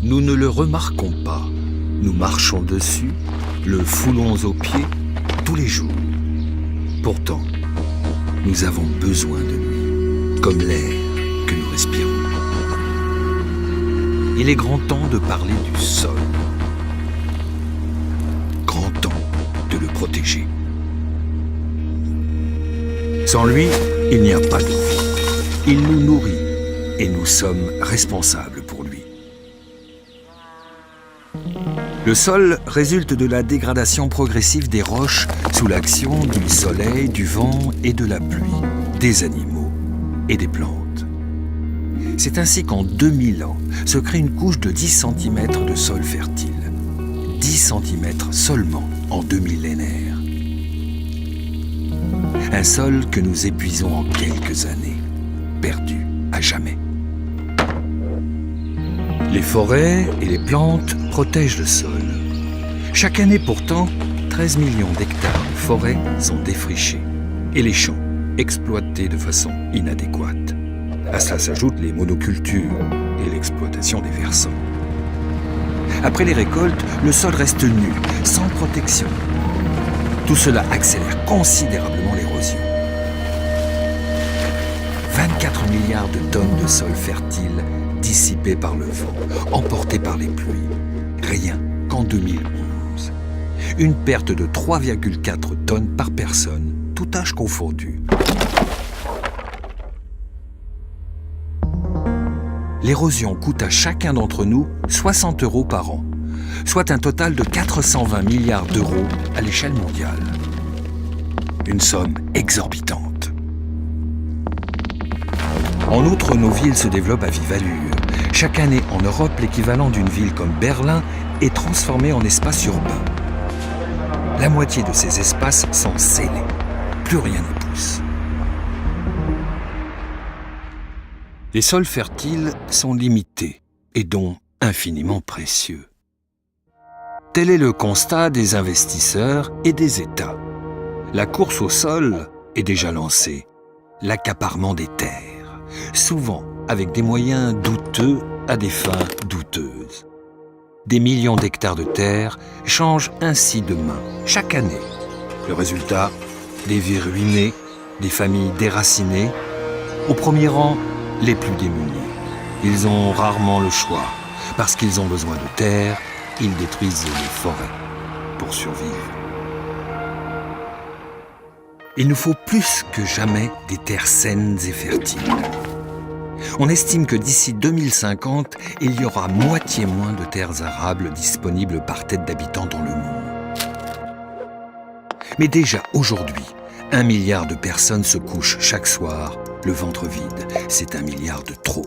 Nous ne le remarquons pas. Nous marchons dessus, le foulons aux pieds tous les jours. Pourtant, nous avons besoin de lui, comme l'air que nous respirons. Il est grand temps de parler du sol. Grand temps de le protéger. Sans lui, il n'y a pas de vie. Il nous nourrit et nous sommes responsables pour lui. Le sol résulte de la dégradation progressive des roches sous l'action du soleil, du vent et de la pluie, des animaux et des plantes. C'est ainsi qu'en 2000 ans se crée une couche de 10 cm de sol fertile. 10 cm seulement en 2 millénaires. Un sol que nous épuisons en quelques années, perdu à jamais. Les forêts et les plantes protègent le sol. Chaque année pourtant, 13 millions d'hectares de forêts sont défrichés et les champs exploités de façon inadéquate. À cela s'ajoutent les monocultures et l'exploitation des versants. Après les récoltes, le sol reste nu, sans protection. Tout cela accélère considérablement l'érosion. 24 milliards de tonnes de sol fertile dissipées par le vent, emportées par les pluies. Rien qu'en 2011. Une perte de 3,4 tonnes par personne, tout âge confondu. L'érosion coûte à chacun d'entre nous 60 € par an, soit un total de 420 milliards d'euros à l'échelle mondiale. Une somme exorbitante. En outre, nos villes se développent à vive allure. Chaque année, en Europe, l'équivalent d'une ville comme Berlin est transformé en espace urbain. La moitié de ces espaces sont scellés. Plus rien ne pousse. Les sols fertiles sont limités et donc infiniment précieux. Tel est le constat des investisseurs et des États. La course au sol est déjà lancée. L'accaparement des terres, souvent avec des moyens douteux à des fins douteuses. Des millions d'hectares de terre changent ainsi de main chaque année. Le résultat, des vies ruinées, des familles déracinées. Au premier rang, les plus démunis. Ils ont rarement le choix. Parce qu'ils ont besoin de terre, ils détruisent les forêts pour survivre. Il nous faut plus que jamais des terres saines et fertiles. On estime que d'ici 2050, il y aura moitié moins de terres arables disponibles par tête d'habitants dans le monde. Mais déjà aujourd'hui, 1 milliard de personnes se couchent chaque soir, le ventre vide. C'est 1 milliard de trop.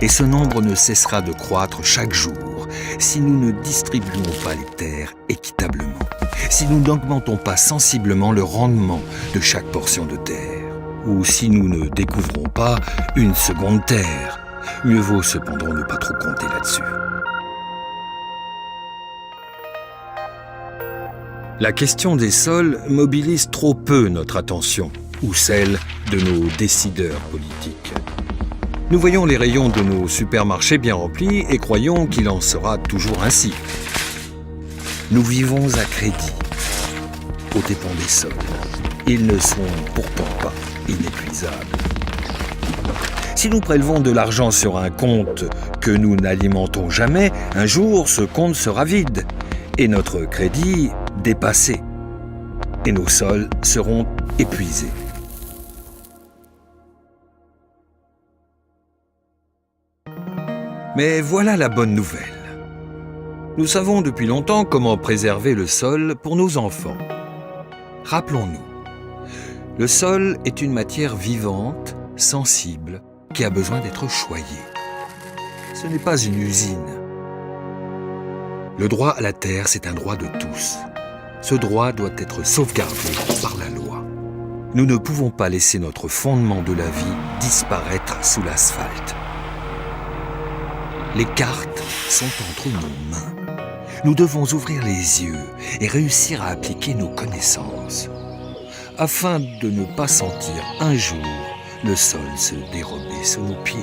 Et ce nombre ne cessera de croître chaque jour si nous ne distribuons pas les terres équitablement, si nous n'augmentons pas sensiblement le rendement de chaque portion de terre, ou si nous ne découvrons pas une seconde terre. Mieux vaut cependant ne pas trop compter là-dessus. La question des sols mobilise trop peu notre attention, ou celle de nos décideurs politiques. Nous voyons les rayons de nos supermarchés bien remplis et croyons qu'il en sera toujours ainsi. Nous vivons à crédit, aux dépens des sols. Ils ne sont pourtant pas inépuisables. Si nous prélevons de l'argent sur un compte que nous n'alimentons jamais, un jour ce compte sera vide et notre crédit dépassé. Et nos sols seront épuisés. Mais voilà la bonne nouvelle. Nous savons depuis longtemps comment préserver le sol pour nos enfants. Rappelons-nous, le sol est une matière vivante, sensible, qui a besoin d'être choyée. Ce n'est pas une usine. Le droit à la terre, c'est un droit de tous. Ce droit doit être sauvegardé par la loi. Nous ne pouvons pas laisser notre fondement de la vie disparaître sous l'asphalte. Les cartes sont entre nos mains. Nous devons ouvrir les yeux et réussir à appliquer nos connaissances, afin de ne pas sentir un jour le sol se dérober sous nos pieds.